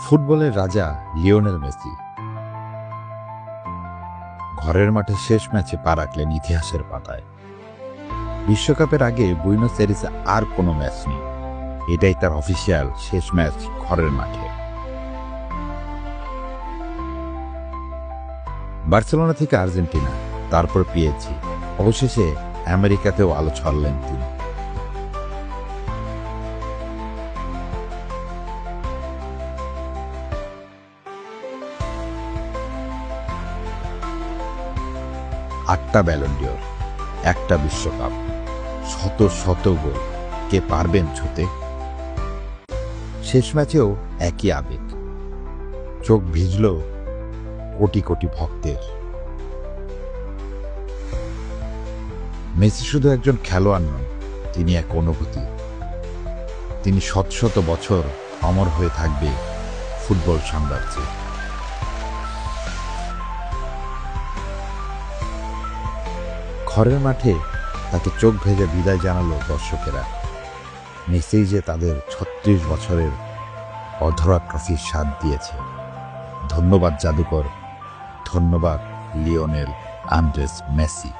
ফুটবলের রাজা Lionel Messi ঘরের মাঠে শেষ ম্যাচে পা রাখলেন ইতিহাসের পাতায়। বিশ্বকাপের আগে বুয়েনোস আইরেসে আর কোনো ম্যাচ নেই, এটাই তার অফিসিয়াল শেষ ম্যাচ ঘরের মাঠে। বার্সেলোনা থেকে আর্জেন্টিনা, তারপর পিএসজি, অবশেষে আমেরিকাতেও আলো ছড়ালেন তিনি। আটটা ব্যালন ডিওর, একটা বিশ্বকাপ, শত শত গোল, কে পারবেন ছুতে? শেষ ম্যাচেও একই আবেগ, চোখ ভিজল কোটি কোটি ভক্তের। মেসি শুধু একজন খেলোয়াড় নন, তিনি এক অনুভূতি। তিনি শত শত বছর অমর হয়ে থাকবে ফুটবল সাম্রাজ্যে। ঘরের মাঠে তাকে চোখ ভেজে বিদায় জানালো দর্শকেরা। মেসি যে তাদের ৩৬ বছরের অধরা ট্রফির স্বাদ দিয়েছে। ধন্যবাদ জাদুকর, ধন্যবাদ লিওনেল আন্দ্রেস মেসি।